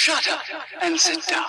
Shut up and sit down.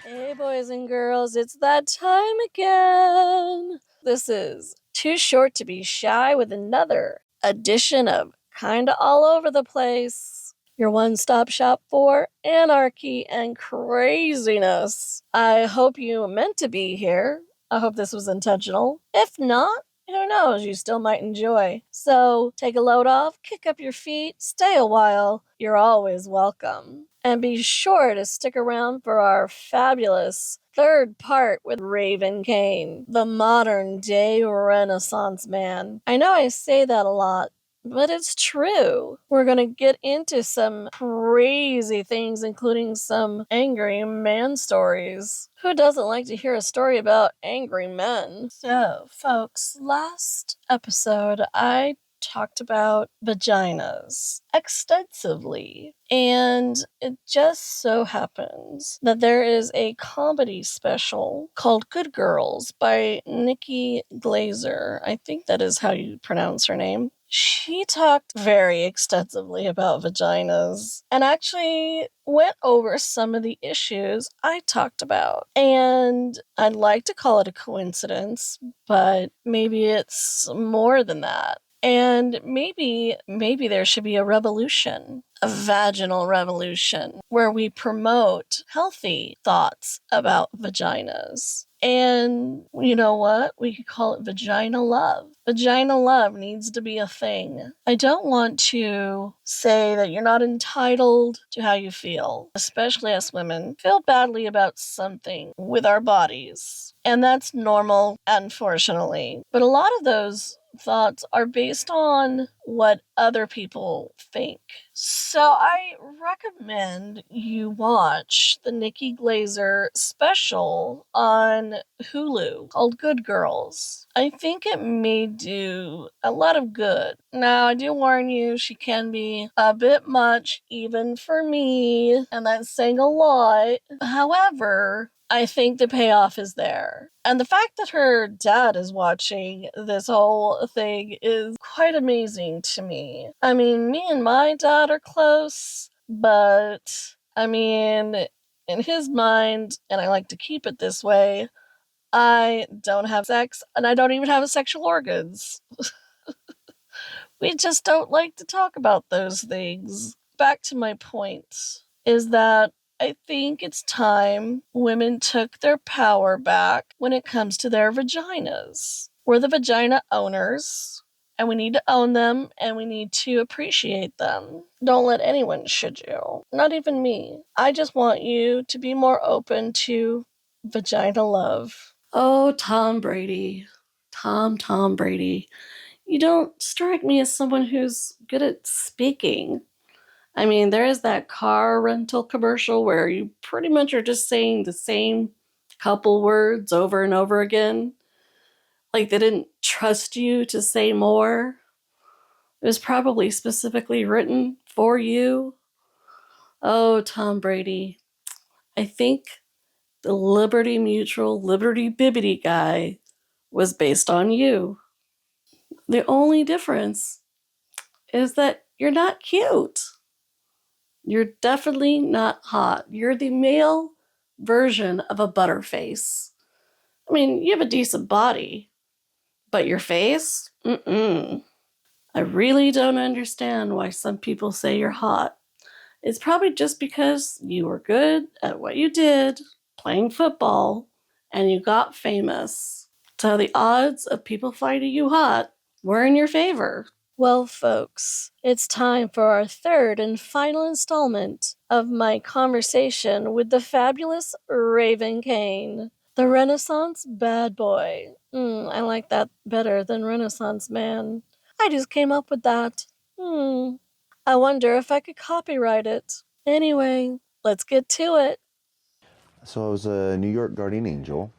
Hey, boys and girls, it's that time again. This is Too Short to Be Shy with another edition of Kinda All Over the Place, your one-stop shop for anarchy and craziness. I hope you meant to be here. I hope this was intentional. If not, who knows, you still might enjoy. So take a load off, kick up your feet, stay a while. You're always welcome. And be sure to stick around for our fabulous third part with Raven Kane, the modern day Renaissance man. I know I say that a lot, but it's true. We're gonna get into some crazy things, including some angry man stories. Who doesn't like to hear a story about angry men? So, folks, last episode I talked about vaginas extensively. And it just so happens that there is a comedy special called Good Girls by Nikki Glazer. I think that is how you pronounce her name. She talked very extensively about vaginas and actually went over some of the issues I talked about. And I'd like to call it a coincidence, but maybe it's more than that. And maybe there should be a revolution, a vaginal revolution, where we promote healthy thoughts about vaginas. And you know what? We could call it vagina love. Vagina love needs to be a thing. I don't want to say that you're not entitled to how you feel, especially us women feel badly about something with our bodies. And that's normal, unfortunately. But a lot of those thoughts are based on what other people think. So I recommend you watch the Nikki Glazer special on Hulu called Good Girls. I think it may do a lot of good. Now, I do warn you, she can be a bit much, even for me, and that's saying a lot. However, I think the payoff is there. And the fact that her dad is watching this whole thing is quite amazing to me. I mean, me and my dad are close, but I mean, in his mind, and I like to keep it this way, I don't have sex and I don't even have sexual organs. We just don't like to talk about those things. Back to my point is that I think it's time women took their power back when it comes to their vaginas. We're the vagina owners, and we need to own them, and we need to appreciate them. Don't let anyone should you. Not even me. I just want you to be more open to vagina love. Oh, Tom Brady. Tom Brady. You don't strike me as someone who's good at speaking. I mean, there is that car rental commercial where you pretty much are just saying the same couple words over and over again. Like they didn't trust you to say more. It was probably specifically written for you. Oh, Tom Brady. I think the Liberty Mutual, Liberty Bibbity guy was based on you. The only difference is that you're not cute. You're definitely not hot. You're the male version of a butterface. I mean, you have a decent body, but your face? Mm-mm. I really don't understand why some people say you're hot. It's probably just because you were good at what you did, playing football, and you got famous. So the odds of people finding you hot were in your favor. Well, folks, it's time for our third and final installment of my conversation with the fabulous Raven Kane, the Renaissance bad boy. I like that better than Renaissance man. I just came up with that. I wonder if I could copyright it. Anyway, let's get to it. So I was a New York Guardian Angel.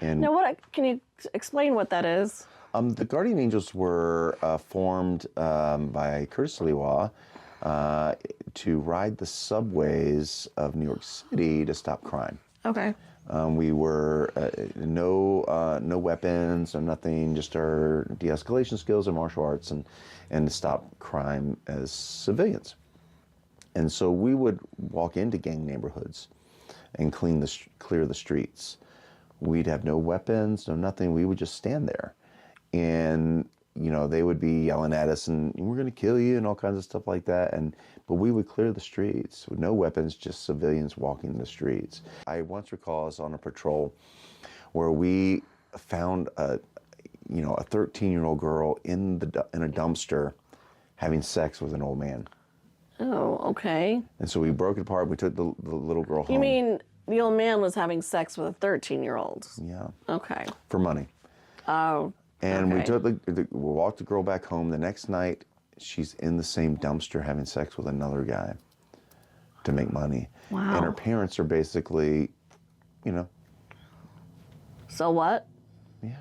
And Now, can you explain what that is? the Guardian Angels were formed by Curtis Sliwa to ride the subways of New York City to stop crime. Okay. We were no weapons or nothing, just our de-escalation skills and martial arts, and to stop crime as civilians. And so we would walk into gang neighborhoods and clear the streets. We'd have no weapons, no nothing. We would just stand there, and they would be yelling at us and we're going to kill you and all kinds of stuff like that. But we would clear the streets with no weapons, just civilians walking the streets. I once recall I was on a patrol where we found a 13-year-old girl in a dumpster having sex with an old man. Oh, okay. And so we broke it apart. We took the little girl home. You mean the old man was having sex with a 13-year-old? Yeah. Okay. For money. Oh. And okay. we took we walked the girl back home. The next night, she's in the same dumpster having sex with another guy to make money. Wow. And her parents are basically, So what? Yeah.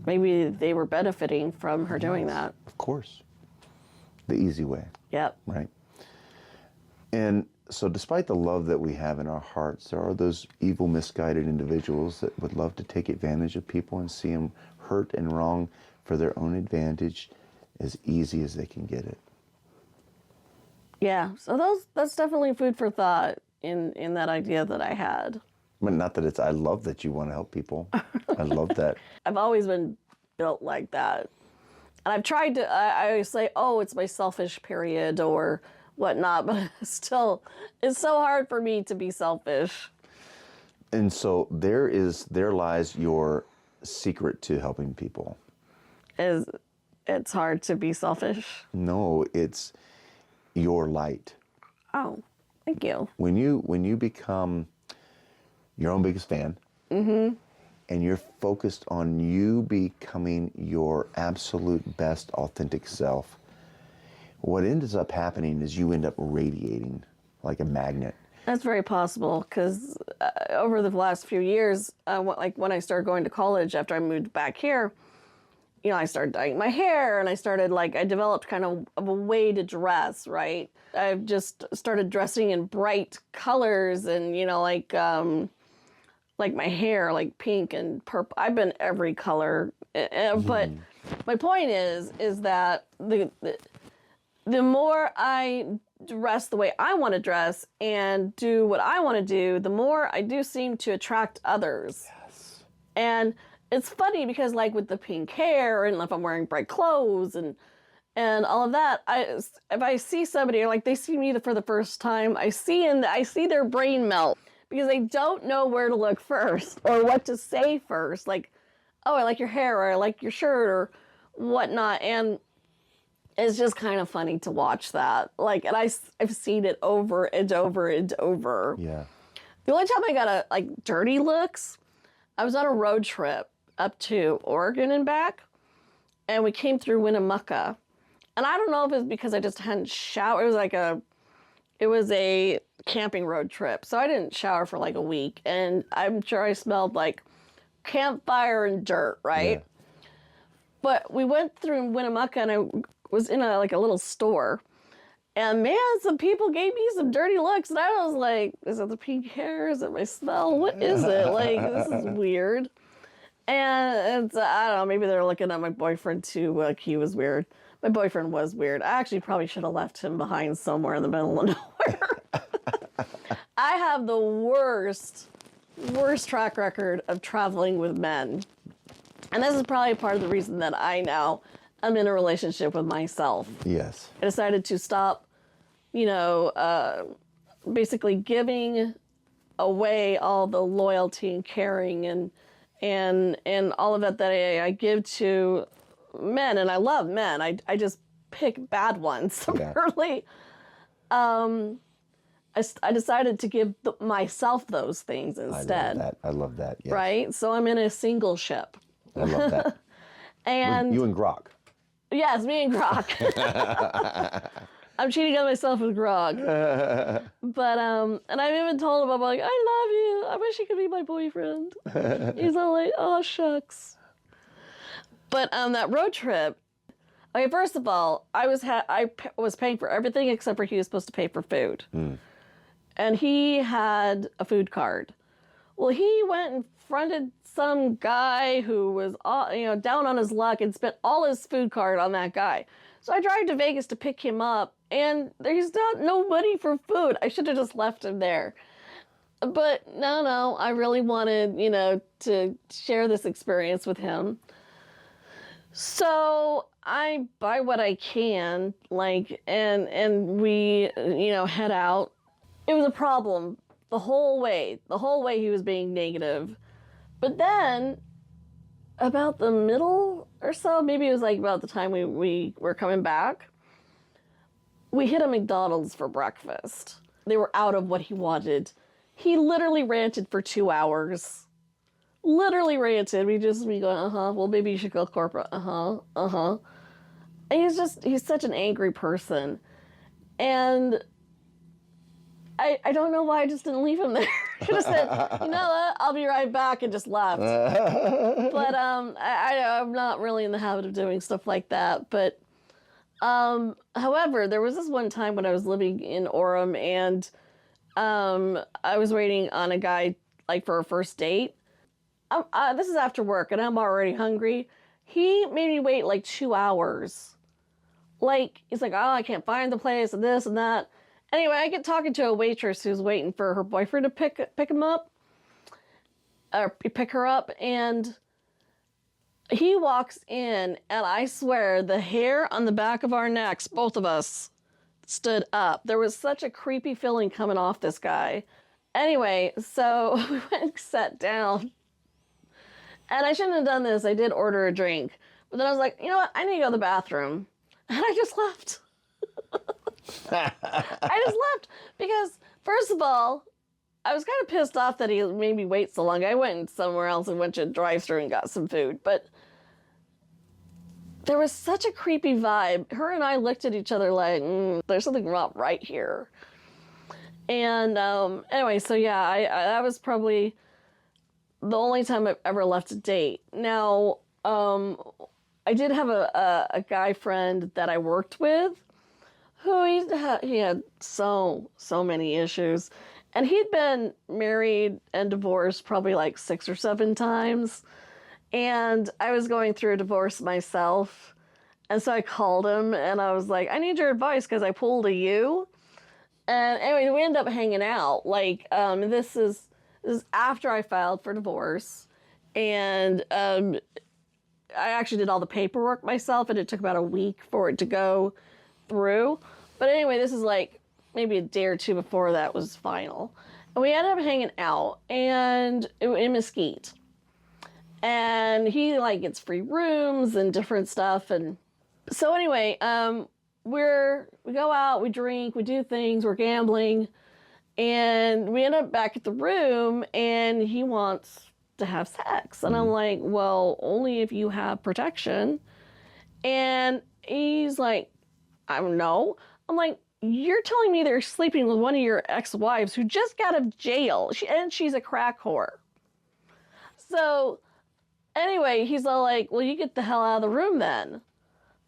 Maybe they were benefiting from her doing that. Of course. The easy way, Yep. right? And so despite the love that we have in our hearts, there are those evil, misguided individuals that would love to take advantage of people and see them hurt and wrong for their own advantage as easy as they can get it. Yeah. So that's definitely food for thought in that idea that I had. But not that I love that you want to help people. I love that. I've always been built like that. And I've tried to, I always say, oh, it's my selfish period or whatnot, but still, it's so hard for me to be selfish. And so there lies your secret to helping people. It's hard to be selfish. No, it's your light. Oh, thank you. When you become your own biggest fan, and you're focused on you becoming your absolute best authentic self, what ends up happening is you end up radiating like a magnet. That's very possible because over the last few years, like when I started going to college after I moved back here, I started dyeing my hair and I developed kind of a way to dress, right? I've just started dressing in bright colors and, like my hair, like pink and purple. I've been every color. But my point is that the more I dress the way I want to dress and do what I want to do, the more I do seem to attract others. Yes. And it's funny because like with the pink hair and if I'm wearing bright clothes and all of that, if I see somebody or like they see me for the first time, I see their brain melt because they don't know where to look first or what to say first. Like, oh, I like your hair or I like your shirt or whatnot. And it's just kind of funny to watch that. Like, and I've seen it over and over and over. Yeah. The only time I got dirty looks, I was on a road trip up to Oregon and back, and we came through Winnemucca. And I don't know if it's because I just hadn't showered. It was a camping road trip, so I didn't shower for like a week, and I'm sure I smelled like campfire and dirt, right? Yeah. But we went through Winnemucca, and I was in a little store, and man, some people gave me some dirty looks, and I was like, is it the pink hair? Is it my smell? What is it? Like, this is weird. And it's, I don't know, maybe they're looking at my boyfriend too, like he was weird. My boyfriend was weird. I actually probably should have left him behind somewhere in the middle of nowhere. I have the worst track record of traveling with men. And this is probably part of the reason that I now am in a relationship with myself. Yes. I decided to stop, basically giving away all the loyalty and caring and all of that I give to men, and I love men. I just pick bad ones. Yeah. Really. I decided to give myself those things instead. I love that. Yes. Right? So I'm in a single ship. I love that. And you and Grok. Yes, me and Grok. I'm cheating on myself with Grog. But, and I've even told him, I'm like, I love you. I wish you could be my boyfriend. He's all like, oh, shucks. But that road trip, okay, first of all, I was paying for everything except for he was supposed to pay for food. Mm. and he had a food card. Well, he went and fronted some guy who was, down on his luck and spent all his food card on that guy. So I drive to Vegas to pick him up, and there's no money for food. I should have just left him there. But no, I really wanted, to share this experience with him. So I buy what I can, and we, head out. It was a problem the whole way. The whole way he was being negative. But then, about the middle or so, maybe it was like about the time we were coming back, we hit a McDonald's for breakfast. They were out of what he wanted. He literally ranted for 2 hours. Literally ranted. We go, well, maybe you should go corporate. And he's such an angry person. And I don't know why I just didn't leave him there. I could have said, you know what, I'll be right back, and just left. But I'm not really in the habit of doing stuff like that. But however, there was this one time when I was living in Orem, and I was waiting on a guy for a first date. This is after work, and I'm already hungry. He made me wait 2 hours. He's like, oh, I can't find the place, and this and that. Anyway, I get talking to a waitress who's waiting for her boyfriend to pick him up, or pick her up, and he walks in, and I swear the hair on the back of our necks, both of us, stood up. There was such a creepy feeling coming off this guy. Anyway, so we went and sat down, and I shouldn't have done this. I did order a drink, but then I was like, you know what? I need to go to the bathroom, and I just left. I just left because, first of all, I was kind of pissed off that he made me wait so long. I went somewhere else and went to a drive-thru and got some food, but there was such a creepy vibe. Her and I looked at each other like, there's something not right here. And anyway, so yeah, I that was probably the only time I've ever left a date. Now, I did have a guy friend that I worked with who he had so many issues. And he'd been married and divorced probably 6 or 7 times. And I was going through a divorce myself. And so I called him and I was like, I need your advice because I pulled a U. And anyway, we ended up hanging out. This is after I filed for divorce. And I actually did all the paperwork myself, and it took about a week for it to go through. But anyway, this is maybe a day or two before that was final. And we ended up hanging out in Mesquite. And he gets free rooms and different stuff. And so anyway, we go out, we drink, we do things, we're gambling, and we end up back at the room, and he wants to have sex. And I'm like, well, only if you have protection. And he's like, I don't know. I'm like, you're telling me they're sleeping with one of your ex-wives who just got out of jail, and she's a crack whore. So anyway, he's all like, well, you get the hell out of the room then.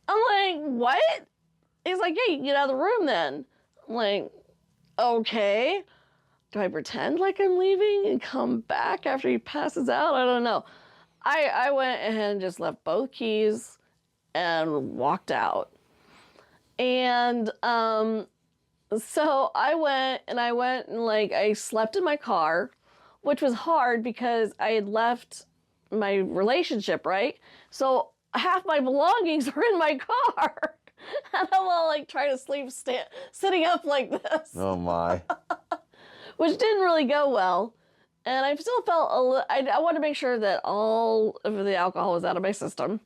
I'm like, what? He's like, yeah, you can get out of the room then. I'm like, okay. Do I pretend like I'm leaving and come back after he passes out? I don't know. I went ahead and just left both keys and walked out. And so I went and I slept in my car, which was hard because I had left my relationship, right? So half my belongings are in my car. And I'm all trying to sleep sitting up like this. Oh my. Which didn't really go well. And I still felt I wanted to make sure that all of the alcohol was out of my system.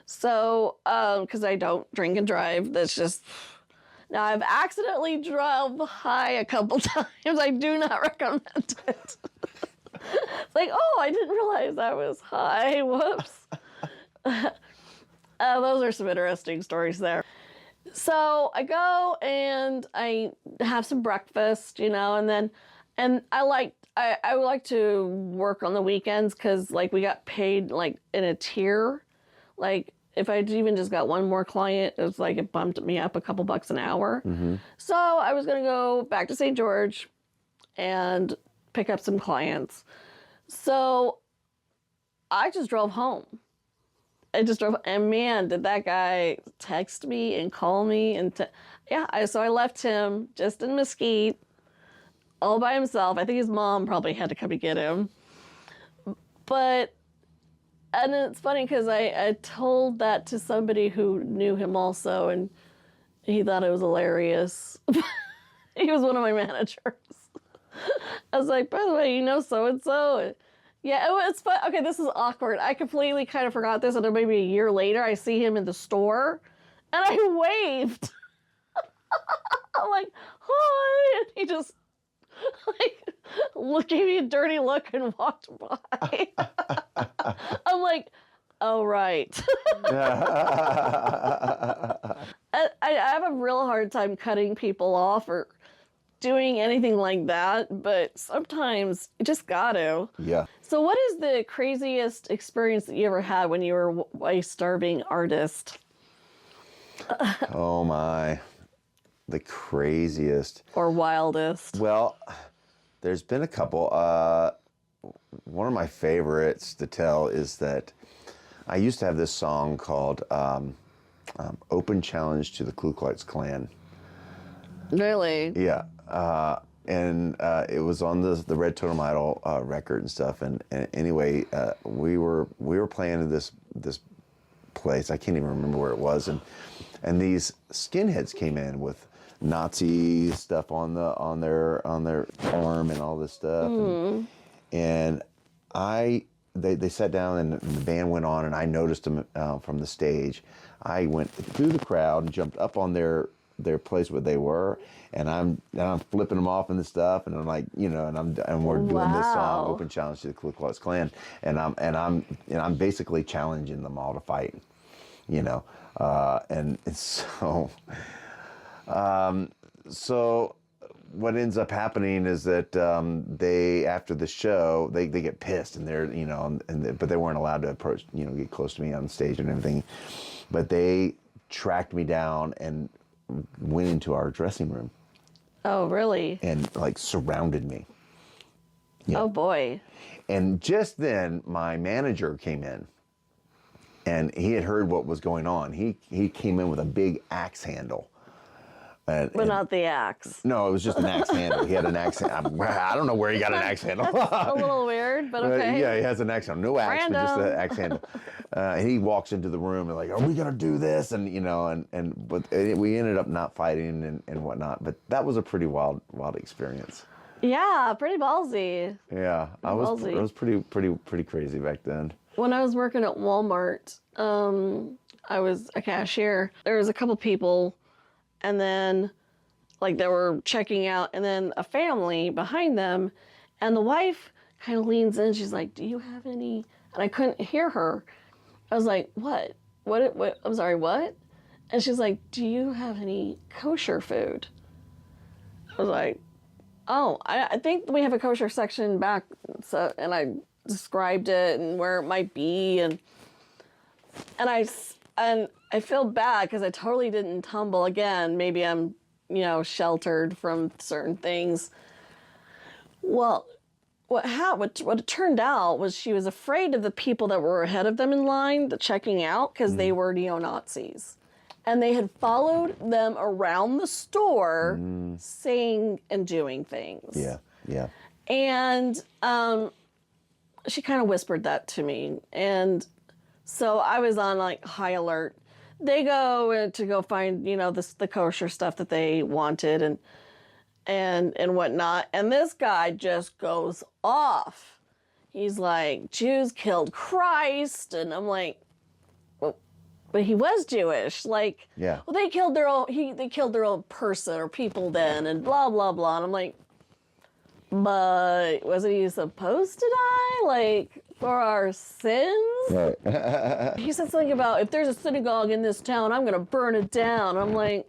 So, because I don't drink and drive, that's just... Now, I've accidentally drove high a couple times. I do not recommend it. It's like, oh, I didn't realize I was high. Whoops. Those are some interesting stories there. So I go and I have some breakfast, and I would like to work on the weekends because we got paid in a tier. If I even just got one more client, it was it bumped me up a couple bucks an hour. Mm-hmm. So I was going to go back to St. George and pick up some clients. So I just drove home. And man, did that guy text me and call me so I left him just in Mesquite, all by himself. I think his mom probably had to come and get him. And it's funny because I told that to somebody who knew him also, and he thought it was hilarious. He was one of my managers. I was like, by the way, you know so-and-so? Yeah, it's fun. Okay, this is awkward. I completely kind of forgot this, and then maybe a year later, I see him in the store, and I waved. I'm like, hi, and he just gave me a dirty look and walked by. I'm like, oh, right. I have a real hard time cutting people off or doing anything like that, but sometimes you just got to. Yeah. So what is the craziest experience that you ever had when you were a starving artist? Oh, my. The craziest. Or wildest? Well, there's been a couple. One of my favorites to tell is that I used to have this song called Open Challenge to the Ku Klux Klan. Really? Yeah. And it was on the Red Totem Idol record and stuff. And anyway, we were playing in this place. I can't even remember where it was. And these skinheads came in with Nazi stuff on their arm and all this stuff. And they sat down and the band went on, and I noticed them from the stage. I went through the crowd and jumped up on their place where they were, and I'm flipping them off and this stuff, and I'm like, and we're doing this song, Open Challenge to the Ku Klux Klan, and I'm basically challenging them all to fight, and so. So what ends up happening is that they, after the show, they get pissed, and they're but they weren't allowed to approach, get close to me on stage and everything, but they tracked me down and went into our dressing room. Oh, really? And surrounded me. Yeah. Oh boy. And just then my manager came in, and he had heard what was going on. He came in with a big axe handle. But not the axe. No, it was just an axe handle. He had an axe handle. I don't know where he got an axe handle. That's a little weird, but okay. Yeah, he has an axe handle. No axe, but just an axe handle. He walks into the room and are we going to do this? And, but we ended up not fighting and whatnot. But that was a pretty wild experience. Yeah, pretty ballsy. Yeah, I was pretty crazy back then. When I was working at Walmart, I was a cashier. There was a couple people, and then they were checking out, and then a family behind them, and the wife kind of leans in. She's like, "Do you have any?" And I couldn't hear her. I was like, "What? What? I'm sorry, what?" And she's like, "Do you have any kosher food?" I was like, "Oh, I think we have a kosher section back." So, and I described it and where it might be, and I feel bad because I totally didn't tumble. Again, maybe I'm, sheltered from certain things. Well, what it turned out was she was afraid of the people that were ahead of them in line, checking out, because they were neo-Nazis. And they had followed them around the store saying and doing things. Yeah, yeah. And she kind of whispered that to me. And so I was on high alert. They go to go find, the kosher stuff that they wanted and whatnot. And this guy just goes off. He's like, Jews killed Christ. And I'm like, well, but he was Jewish. Yeah. Well, they killed their own person or people then, and blah, blah, blah. And I'm like, but wasn't he supposed to die? For our sins? Right. He said something about, if there's a synagogue in this town, I'm going to burn it down. I'm like,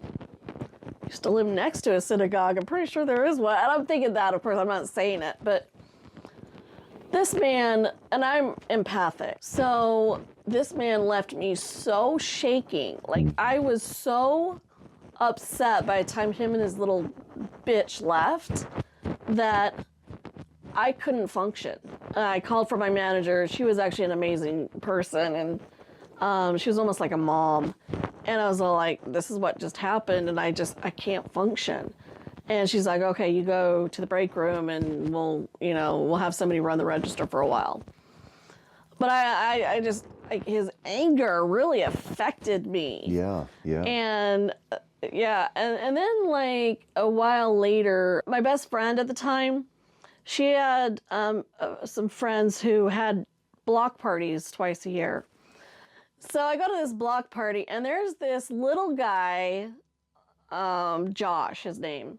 I used to live next to a synagogue. I'm pretty sure there is one. And I'm thinking that, of course, I'm not saying it. But this man, and I'm empathic. So this man left me so shaking. I was so upset by the time him and his little bitch left that I couldn't function. I called for my manager. She was actually an amazing person, and she was almost like a mom. And I was all like, this is what just happened, and I can't function. And she's like, okay, you go to the break room, and we'll have somebody run the register for a while. But I just, like, his anger really affected me. Yeah. And and then like a while later, my best friend at the time, she had some friends who had block parties twice a year. So I go to this block party, and there's this little guy, Josh, his name,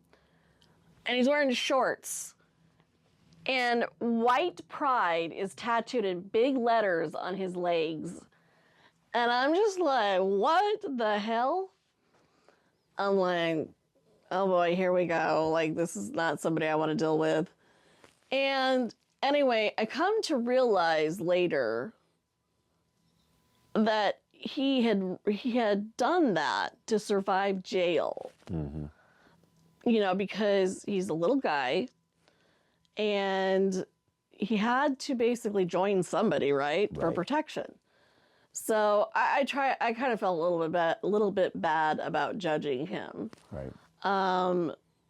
and he's wearing shorts. And white pride is tattooed in big letters on his legs. And I'm just like, what the hell? I'm like, oh boy, here we go. Like, this is not somebody I want to deal with. And anyway, I come to realize later that he had done that to survive jail. Mm-hmm. Because he's a little guy, and he had to basically join somebody, right, for protection. So I kind of felt a little bit bad about judging him. Right.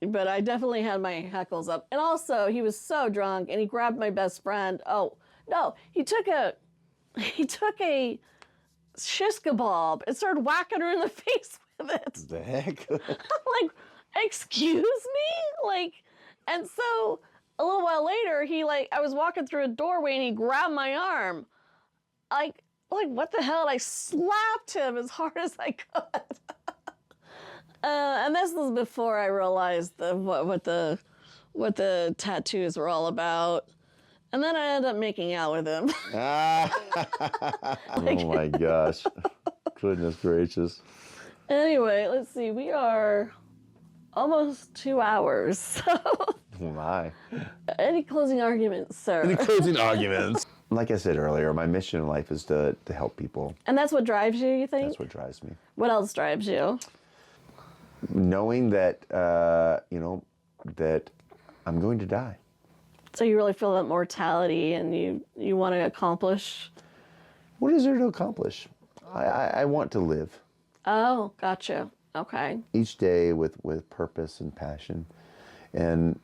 But I definitely had my heckles up. And also, he was so drunk, and he grabbed my best friend. Oh, no, he took a shish kebab and started whacking her in the face with it. The heck? I'm like, excuse me? Like, and so a little while later, I was walking through a doorway, and he grabbed my arm. Like, what the hell? And I slapped him as hard as I could. And this was before I realized what the tattoos were all about. And then I ended up making out with him. Oh my gosh. Goodness gracious. Anyway, let's see. We are almost 2 hours. So, Oh my. any closing arguments, sir? Any closing arguments? Like I said earlier, my mission in life is to help people. And that's what drives you think? That's what drives me. What else drives you? Knowing that, that I'm going to die. So you really feel that mortality, and you want to accomplish? What is there to accomplish? I want to live. Oh, gotcha. Okay. Each day with purpose and passion. And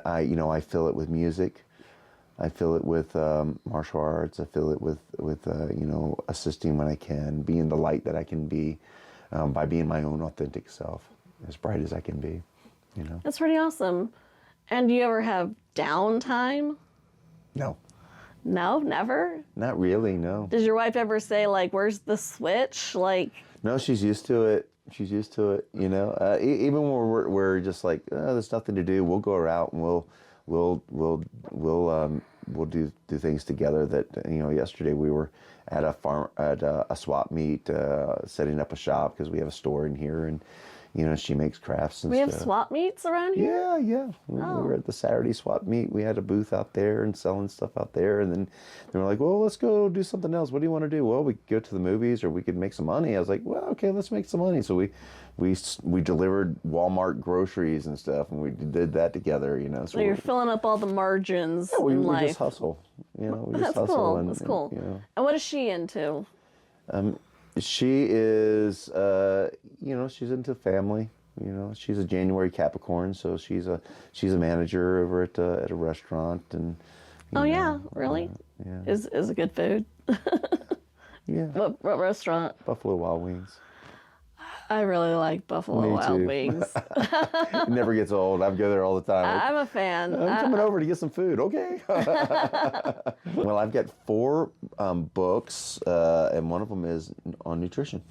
I fill it with music. I fill it with martial arts. I fill it with assisting when I can, being the light that I can be, by being my own authentic self, as bright as I can be. That's pretty awesome. And do you ever have downtime? No. No, never? Not really, no. Does your wife ever say, like, where's the switch? Like, No, she's used to it. She's used to it, even when we're just like, there's nothing to do, we'll go out and we'll do things together. That yesterday we were at a swap meet, setting up a shop because we have a store in here, and she makes crafts and we stuff. have swap meets around here? Yeah. We were at the Saturday swap meet. We had a booth out there and selling stuff out there, and then they were like, well, let's go do something else. What do you want to do? Well, we could go to the movies, or we could make some money. I was like, well, okay, let's make some money. So we delivered Walmart groceries and stuff, and we did that together, So you're filling up all the margins in life. We just hustle. We just That's hustle. cool. And, That's cool. And what is she into? She is, she's into family. She's a January Capricorn, so she's a manager over at a restaurant, and. Yeah, really? Yeah. Is it good food? Yeah. What restaurant? Buffalo Wild Wings. I really like Buffalo Me Wild too. Wings. It never gets old. I go there all the time. I'm a fan. I'm coming over to get some food. Okay. Well, I've got 4 books, and one of them is on nutrition.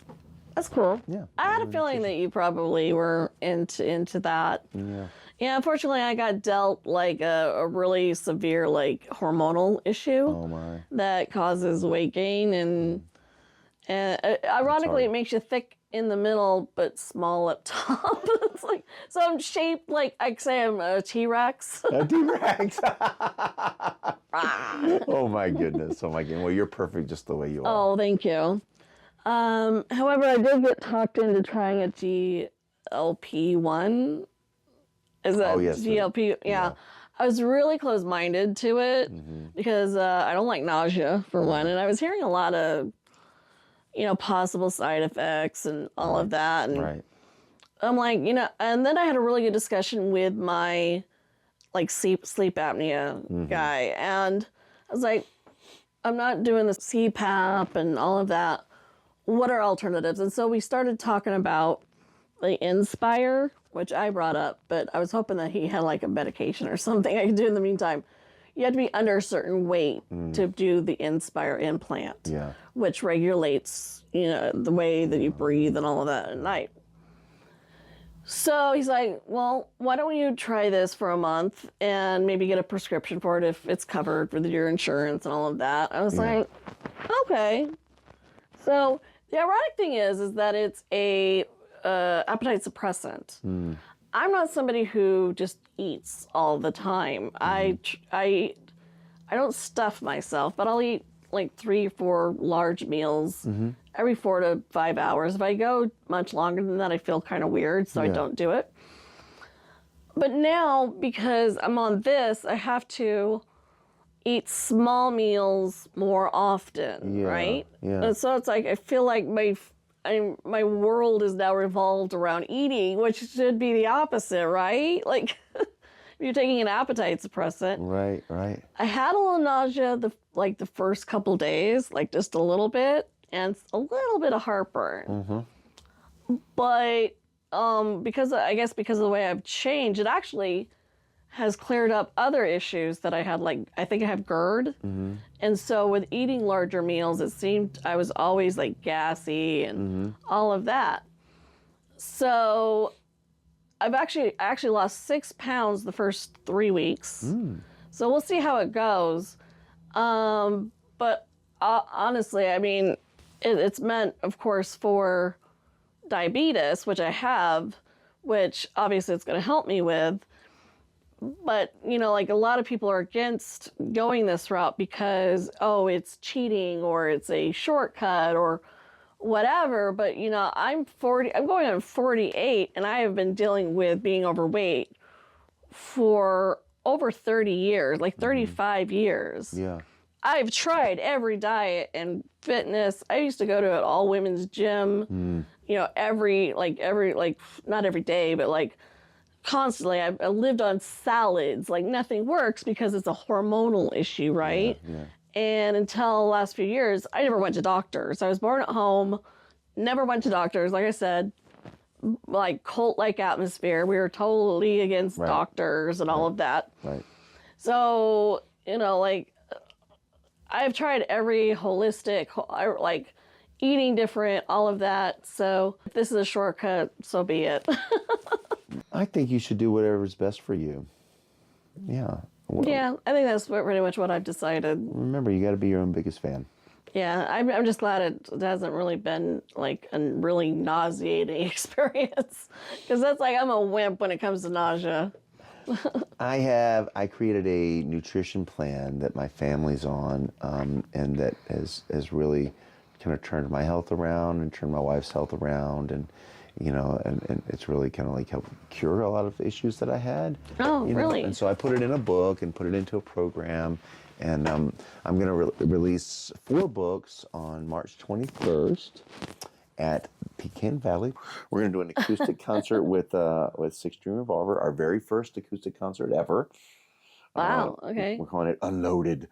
That's cool. Yeah. I had a feeling that you probably were into that. Yeah. Yeah, unfortunately, I got dealt like a really severe like hormonal issue Oh my. that causes weight gain, and ironically, it makes you thick in the middle but small up top. It's like, so I'm shaped like I say I'm a T-Rex. A T-Rex. Oh my goodness. Oh my goodness. Well, you're perfect just the way you are. Oh, thank you. However, I did get talked into trying a GLP-1, Is that Oh, yes, GLP? Yeah. I was really close-minded to it because I don't like nausea, for one. And I was hearing a lot of, possible side effects and all of that. And Right. I'm like, and then I had a really good discussion with my like sleep apnea guy. And I was like, I'm not doing the CPAP and all of that. What are alternatives? And so we started talking about the Inspire, which I brought up, but I was hoping that he had like a medication or something I could do in the meantime. You have to be under a certain weight to do the Inspire implant, which regulates, the way that you breathe and all of that at night. So he's like, well, why don't you try this for a month and maybe get a prescription for it if it's covered with your insurance and all of that. I was like, okay. So the ironic thing is that it's a appetite suppressant. I'm not somebody who just eats all the time. I don't stuff myself, but I'll eat like 3 or 4 large meals every 4 to 5 hours. If I go much longer than that, I feel kind of weird, so I don't do it. But now, because I'm on this, I have to eat small meals more often, right? Yeah. And so it's like I feel like my world is now revolved around eating, which should be the opposite, right? Like, if you're taking an appetite suppressant. Right. I had a little nausea the first couple days, like just a little bit, and a little bit of heartburn. But because of the way I've changed, it actually has cleared up other issues that I had. Like, I think I have GERD. And so with eating larger meals, it seemed I was always like gassy and all of that. So I actually lost 6 pounds the first 3 weeks. So we'll see how it goes. But honestly, I mean, it's meant, of course, for diabetes, which I have, which obviously it's going to help me with. But, like a lot of people are against going this route because, it's cheating or it's a shortcut or whatever. But, I'm going on 48 and I have been dealing with being overweight for over 30 years, like 35 years. Yeah. I've tried every diet and fitness. I used to go to an all women's gym, every, not every day, but like constantly. I lived on salads, like nothing works because it's a hormonal issue, right? Yeah. And until the last few years, I never went to doctors. I was born at home, never went to doctors. Like I said, like cult-like atmosphere. We were totally against doctors and all of that. Right. So, I've tried every holistic, like eating different, all of that. So if this is a shortcut, so be it. I think you should do whatever's best for you. Yeah. Well, yeah, I think that's pretty much what I've decided. Remember, you got to be your own biggest fan. Yeah, I'm just glad it hasn't really been like a really nauseating experience. Because that's like, I'm a wimp when it comes to nausea. I created a nutrition plan that my family's on, and that has really kind of turned my health around and turned my wife's health around, and and it's really kind of like helped cure a lot of issues that I had. Oh, really? And so I put it in a book and put it into a program, and I'm going to release 4 books on March 21st at Pecan Valley. We're going to do an acoustic concert with Six String Revolver, our very first acoustic concert ever. Wow, okay. We're calling it Unloaded.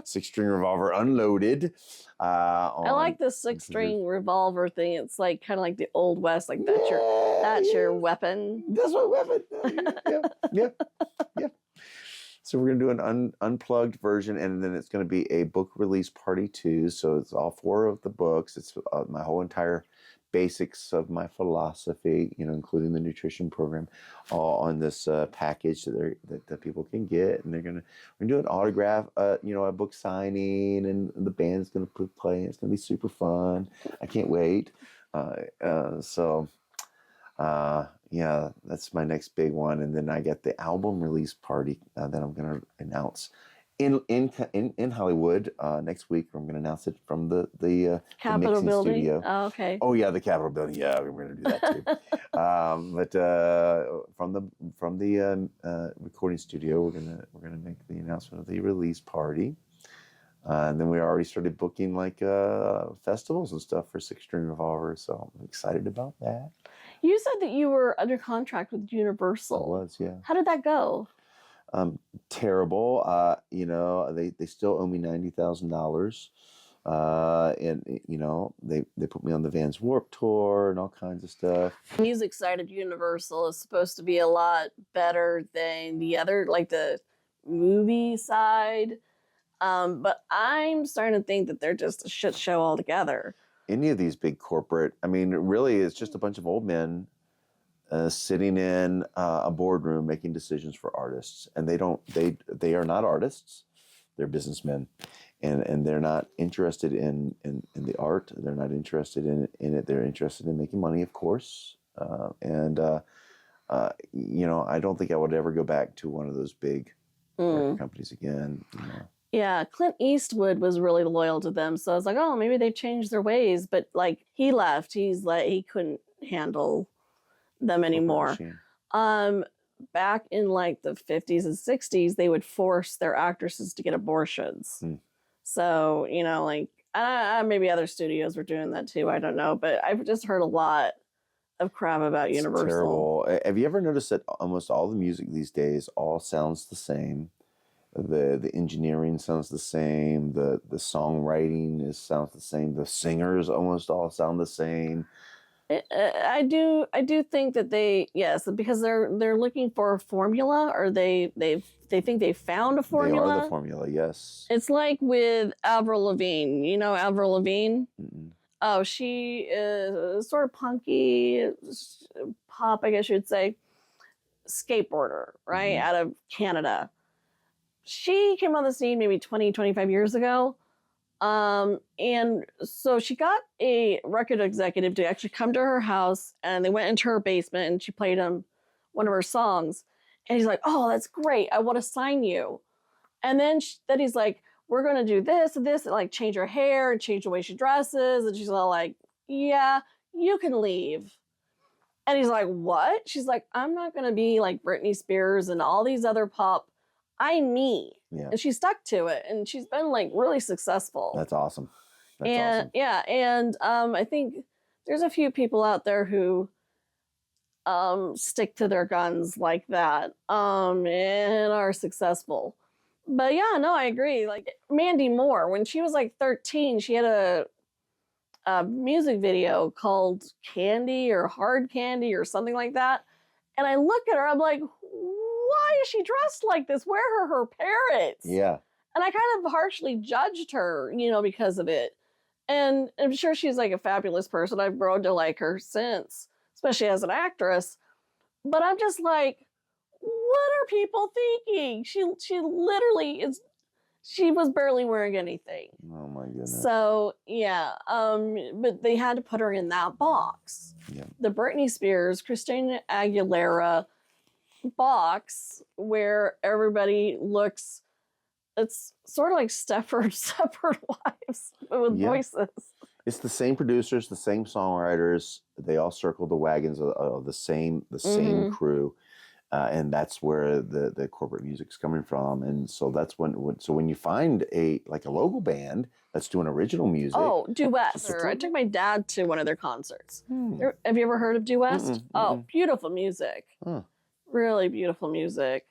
Six String Revolver Unloaded. I like the 6-string revolver thing. It's like kind of like the Old West, like that's your weapon. That's my weapon. Yeah. So we're going to do an unplugged version, and then it's going to be a book release party too. So it's all 4 of the books. It's my whole entire basics of my philosophy, including the nutrition program, all on this package that people can get. And we're gonna do an autograph, a book signing, and the band's gonna play. It's gonna be super fun. I can't wait. Yeah, that's my next big one. And then I get the album release party that I'm going to announce In Hollywood next week. I'm going to announce it from the Capitol mixing building. studio. Oh, okay. Oh yeah, the Capitol building. Yeah, we're going to do that too. But from the recording studio, we're gonna make the announcement of the release party. And then we already started booking like festivals and stuff for Six String Revolver, so I'm excited about that. You said that you were under contract with Universal. I was, yeah. How did that go? Terrible. They still owe me $90,000. And they put me on the Vans Warped Tour and all kinds of stuff. Music side of Universal is supposed to be a lot better than the other, like the movie side. But I'm starting to think that they're just a shit show altogether. Any of these big corporate, I mean, really, it's just a bunch of old men sitting in a boardroom making decisions for artists, and they are not artists; they're businessmen, and they're not interested in the art. They're not interested in it. They're interested in making money, of course. I don't think I would ever go back to one of those big record companies again. Yeah, Clint Eastwood was really loyal to them, so I was like, oh, maybe they've changed their ways. But like, he left. He's like, he couldn't handle them anymore. Back in like the 50s and 60s, they would force their actresses to get abortions. So, like, maybe other studios were doing that too. I don't know, but I've just heard a lot of crap about Universal. Terrible. Have you ever noticed that almost all the music these days all sounds the same? The engineering sounds the same. The songwriting sounds the same. The singers almost all sound the same. I do think that because they're looking for a formula, or they think they found a formula. They are the formula, yes. It's like with Avril Lavigne. You know Avril Lavigne? Mm-mm. Oh, she is sort of punky, pop, I guess you'd say, skateboarder, right? Out of Canada. She came on the scene maybe 20, 25 years ago. And so she got a record executive to actually come to her house, and they went into her basement and she played him one of her songs. And he's like, oh, that's great. I want to sign you. And then he's like, we're going to do this and this, and like change her hair and change the way she dresses. And she's all like, yeah, you can leave. And he's like, what? She's like, I'm not going to be like Britney Spears and all these other pop. I'm me. Yeah. And she stuck to it, and she's been like really successful. That's awesome. Awesome. Yeah, and I think there's a few people out there who stick to their guns like that and are successful. But yeah, no, I agree. Like Mandy Moore, when she was like 13, she had a music video called Candy or Hard Candy or something like that. And I look at her, I'm like, why is she dressed like this? Where are her parents? Yeah. And I kind of harshly judged her, because of it. And I'm sure she's like a fabulous person. I've grown to like her since, especially as an actress. But I'm just like, what are people thinking? She literally she was barely wearing anything. Oh my goodness. So yeah, but they had to put her in that box. Yeah. The Britney Spears, Christina Aguilera box where everybody looks, it's sort of like Stepford Wives but with voices. It's the same producers, the same songwriters. They all circle the wagons of the same crew, and that's where the corporate music's coming from. And so that's when you find a local band that's doing original music. Oh, Duets. I took my dad to one of their concerts. Have you ever heard of Duets? Oh, beautiful music. Really beautiful music.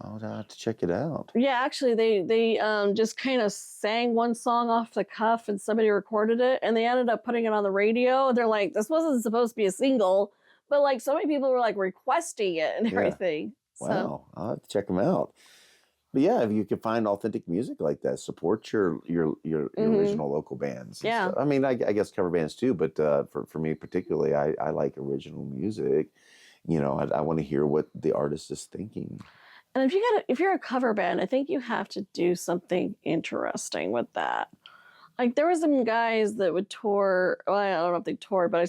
I'll have to check it out. Yeah, actually, they just kind of sang one song off the cuff, and somebody recorded it, and they ended up putting it on the radio. They're like, this wasn't supposed to be a single, but like so many people were like requesting it and everything. Wow, So. I'll have to check them out. But yeah, if you can find authentic music like that, support your original local bands. Yeah. I mean, I guess cover bands too, but for me particularly, I like original music. I want to hear what the artist is thinking. And if you're a cover band, I think you have to do something interesting with that. Like there were some guys that would tour. Well, I don't know if they toured, but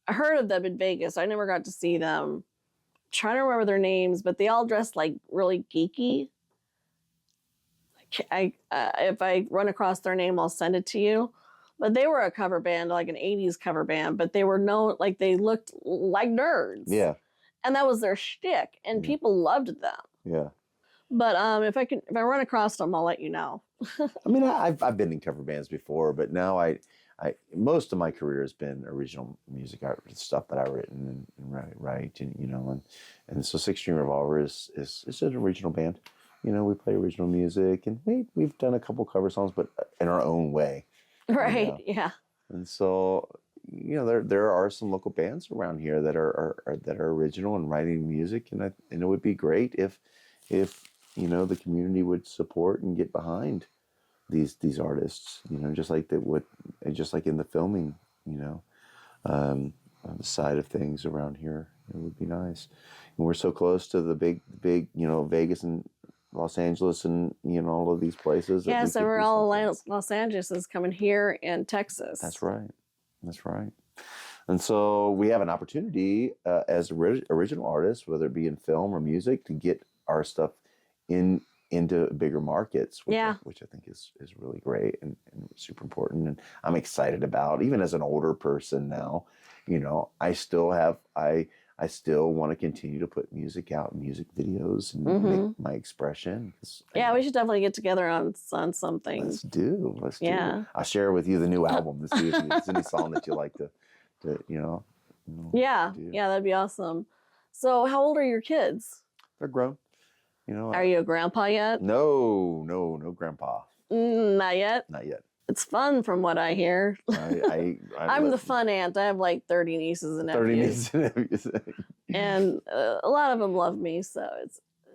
I heard of them in Vegas. I never got to see them. I'm trying to remember their names, but they all dressed like really geeky. if I run across their name, I'll send it to you. But they were a cover band, like an 80s cover band, but they were known, like they looked like nerds. Yeah. And that was their shtick, and Yeah. people loved them. Yeah. But if I run across them, I'll let you know. I mean, I've been in cover bands before, but now I most of my career has been original music art stuff that I've written and write, and you know, and so Six String Revolver is an original band. You know, we play original music, and we've done a couple cover songs, but in our own way. Right? You know? Yeah. And so, you know, there are some local bands around here that are original and writing music, and it would be great if you know, the community would support and get behind these artists. You know, just like in the filming, you know, on the side of things around here, it would be nice. And we're so close to the big, you know, Vegas and Los Angeles and, you know, all of these places. Yeah, so we're all Los Angeles is coming here and Texas. That's right. That's right. And so we have an opportunity as original artists, whether it be in film or music, to get our stuff into bigger markets, which I think is really great and super important. And I'm excited about, even as an older person now, you know, I still want to continue to put music out, music videos, and make my expression. Yeah, we should definitely get together on something. Let's do. Yeah. I'll share with you the new album to see if there's any song that you like to you know. Yeah, that'd be awesome. So, how old are your kids? They're grown. You know. Are you a grandpa yet? No, grandpa. Not yet. Not yet. It's fun, from what I hear. I'm the fun aunt. I have like 30 nieces and nephews. 30 nieces and nephews. And a lot of them love me, so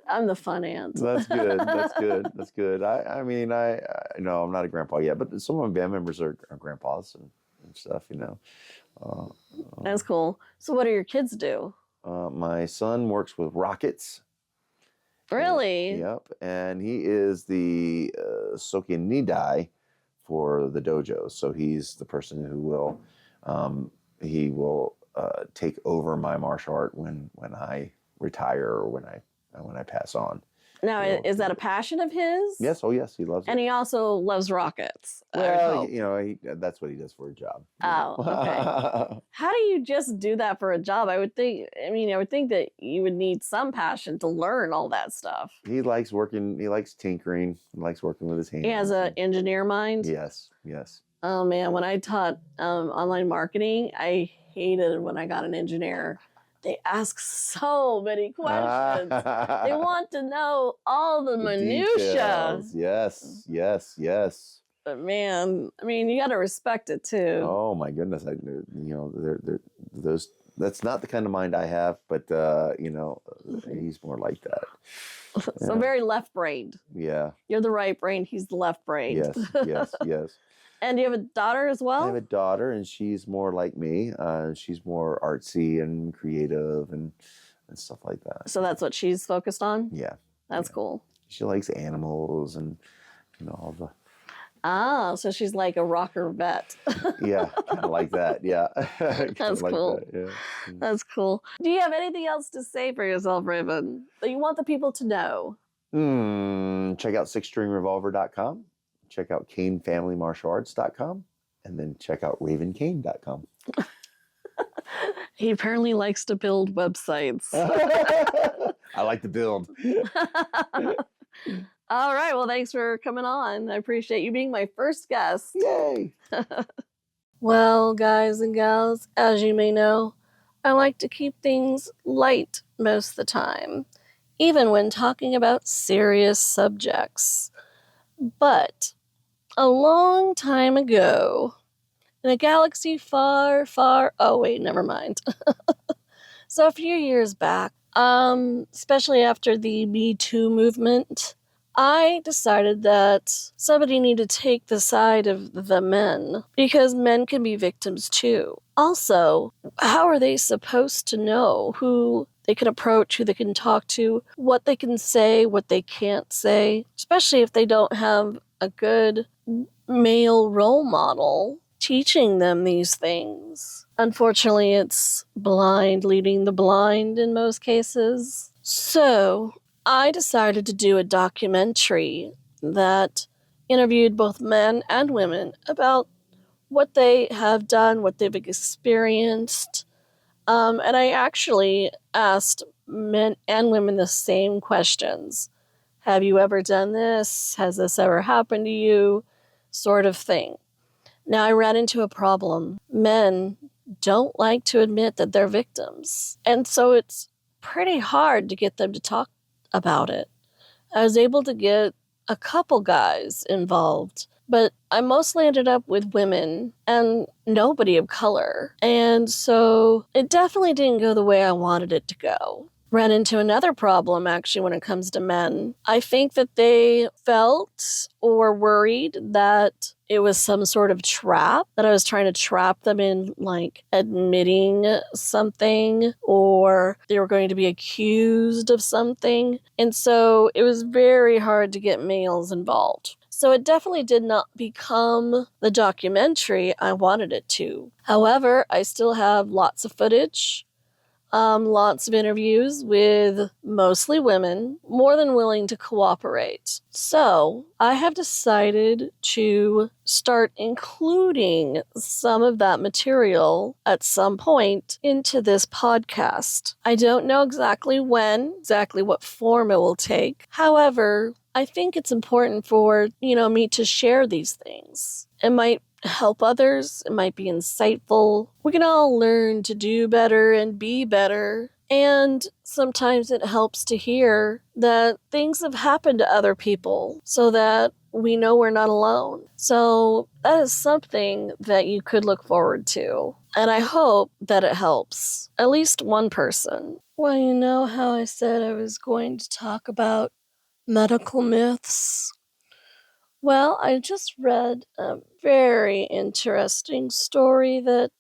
I'm the fun aunt. That's good. That's good. That's good. I mean, no, I'm not a grandpa yet, but some of my band members are grandpas and stuff, you know. That's cool. So what do your kids do? My son works with rockets. Really? Yep. And he is the Soken Nidai for the dojo. So he's the person who will take over my martial art when I retire or when I pass on. Now, is that a passion of his? Yes. Oh, yes. He loves it. And he also loves rockets. Well, you know, that's what he does for a job. Oh, okay. How do you just do that for a job? I would think that you would need some passion to learn all that stuff. He likes working. He likes tinkering. He likes working with his hands. He has an engineer mind. Yes. Yes. Oh man, when I taught online marketing, I hated when I got an engineer. They ask so many questions. They want to know all the minutia. Yes, yes, yes. But man, I mean, you got to respect it too. Oh my goodness, that's not the kind of mind I have, but you know, he's more like that. So very left-brained. Yeah. You're the right brain. He's the left-brained. Yes, yes, yes. And do you have a daughter as well? I have a daughter, and she's more like me. She's more artsy and creative and stuff like that. So that's what she's focused on? Yeah. That's cool. She likes animals and, you know, all the... Ah, so she's like a rocker vet. Yeah, kind of like that. Yeah. That's cool. That, yeah. That's cool. Do you have anything else to say for yourself, Raven, that you want the people to know? Check out sixstringrevolver.com. Check out CaneFamilyMartialArts.com, and then check out RavenCane.com. He apparently likes to build websites. I like to build. All right. Well, thanks for coming on. I appreciate you being my first guest. Yay! Well, guys and gals, as you may know, I like to keep things light most of the time, even when talking about serious subjects. But a long time ago, in a galaxy far, far... Oh, wait, never mind. So a few years back, especially after the Me Too movement, I decided that somebody needed to take the side of the men, because men can be victims too. Also, how are they supposed to know who they can approach, who they can talk to, what they can say, what they can't say, especially if they don't have a good male role model teaching them these things? Unfortunately, it's blind leading the blind in most cases. So I decided to do a documentary that interviewed both men and women about what they have done, what they've experienced. And I actually asked men and women the same questions. Have you ever done this? Has this ever happened to you? Sort of thing. Now, I ran into a problem. Men don't like to admit that they're victims. And so it's pretty hard to get them to talk about it. I was able to get a couple guys involved, but I mostly ended up with women and nobody of color. And so it definitely didn't go the way I wanted it to go. Ran into another problem, actually, when it comes to men. I think that they felt or worried that it was some sort of trap, that I was trying to trap them in, like, admitting something, or they were going to be accused of something. And so it was very hard to get males involved. So it definitely did not become the documentary I wanted it to. However, I still have lots of footage. Lots of interviews with mostly women, more than willing to cooperate. So I have decided to start including some of that material at some point into this podcast. I don't know exactly when, exactly what form it will take. However, I think it's important for, me to share these things. It might help others. It might be insightful. We can all learn to do better and be better. And sometimes it helps to hear that things have happened to other people so that we know we're not alone. So that is something that you could look forward to. And I hope that it helps at least one person. Well, you know how I said I was going to talk about medical myths? Well, I just read a very interesting story that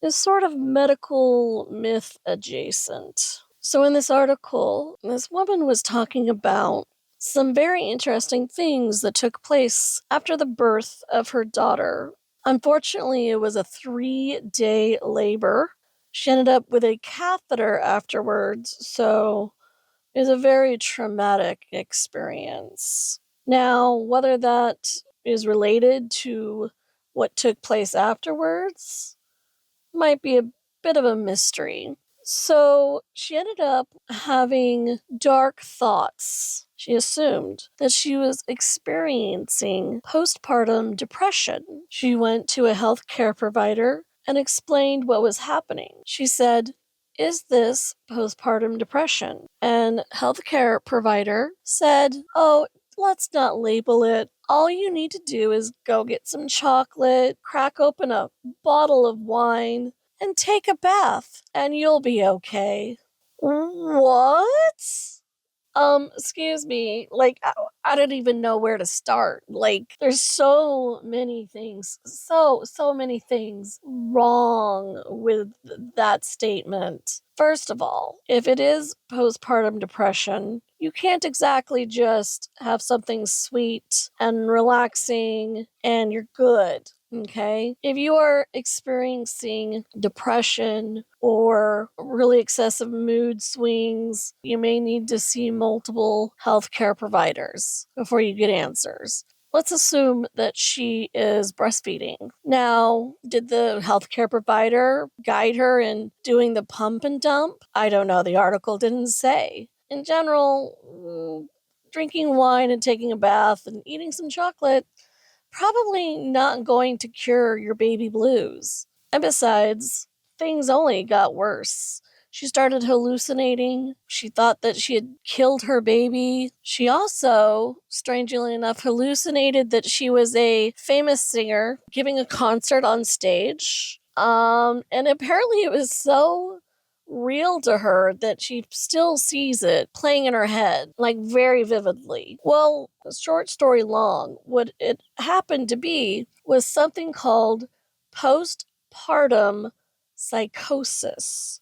is sort of medical myth adjacent. So, in this article, this woman was talking about some very interesting things that took place after the birth of her daughter. Unfortunately, it was a 3-day labor. She ended up with a catheter afterwards, so it was a very traumatic experience. Now, whether that is related to what took place afterwards might be a bit of a mystery. So she ended up having dark thoughts. She assumed that she was experiencing postpartum depression. She went to a healthcare provider and explained what was happening. She said, "Is this postpartum depression?" And healthcare provider said, "Oh, let's not label it. All you need to do is go get some chocolate, crack open a bottle of wine, and take a bath, and you'll be okay." What? Excuse me. Like, I don't even know where to start. Like, there's so many things, so many things wrong with that statement. First of all, if it is postpartum depression, you can't exactly just have something sweet and relaxing and you're good. Okay? If you are experiencing depression or really excessive mood swings, you may need to see multiple healthcare providers before you get answers. Let's assume that she is breastfeeding. Now, did the healthcare provider guide her in doing the pump and dump? I don't know. The article didn't say. In general, drinking wine and taking a bath and eating some chocolate, probably not going to cure your baby blues. And besides, things only got worse. She started hallucinating. She thought that she had killed her baby. She also, strangely enough, hallucinated that she was a famous singer giving a concert on stage. And apparently it was so real to her that she still sees it playing in her head, like very vividly. Well, short story long, what it happened to be was something called postpartum psychosis.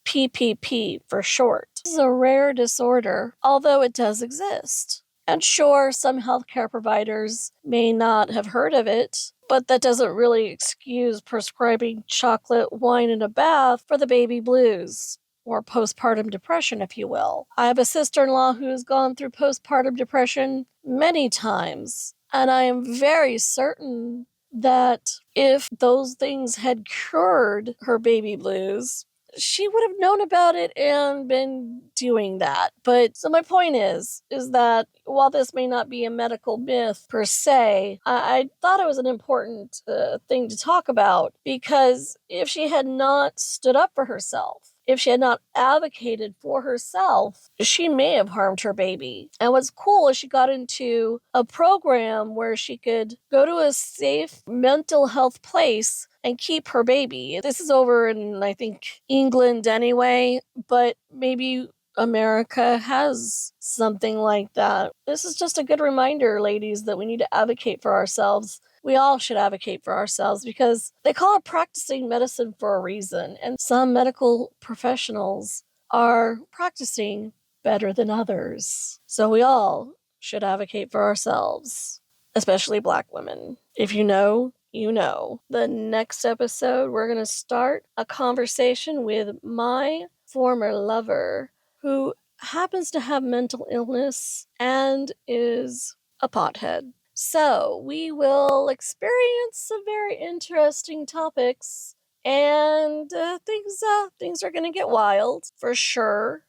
PPP for short. This is a rare disorder, although it does exist. And sure, some healthcare providers may not have heard of it, but that doesn't really excuse prescribing chocolate, wine, and a bath for the baby blues. or postpartum depression, if you will. I have a sister-in-law who has gone through postpartum depression many times, and I am very certain that if those things had cured her baby blues, she would have known about it and been doing that. But so my point is that while this may not be a medical myth per se, I thought it was an important thing to talk about, because if she had not stood up for herself, if she had not advocated for herself, she may have harmed her baby. And what's cool is she got into a program where she could go to a safe mental health place and keep her baby. This is over in, I think, England anyway, but maybe America has something like that. This is just a good reminder, ladies, that we need to advocate for ourselves. We all should advocate for ourselves, because they call it practicing medicine for a reason, and some medical professionals are practicing better than others. So we all should advocate for ourselves, especially Black women. If you know, you know. The next episode, we're going to start a conversation with my former lover, who happens to have mental illness and is a pothead. So we will experience some very interesting topics, and things are going to get wild for sure.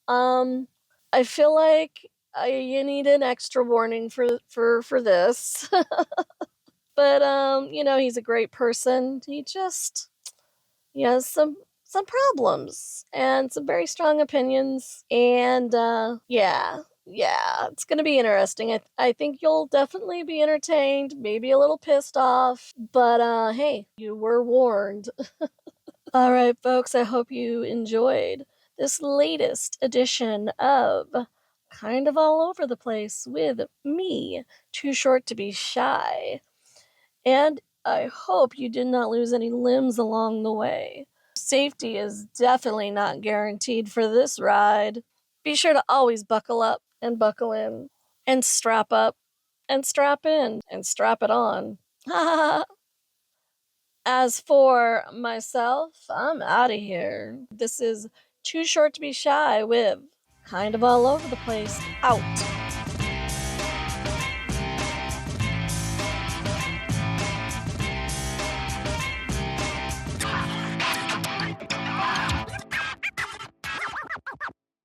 I feel like you need an extra warning for this. But he's a great person. He has some problems and some very strong opinions, and yeah, it's gonna be interesting. I think you'll definitely be entertained, maybe a little pissed off, but hey, you were warned. All right, folks, I hope you enjoyed this latest edition of Kind of All Over the Place with me, Too Short to Be Shy. And I hope you did not lose any limbs along the way. Safety is definitely not guaranteed for this ride. Be sure to always buckle up and buckle in, and strap up and strap in and strap it on. As for myself, I'm out of here. This is Too Short to Be Shy with Kind of All Over the Place. Out.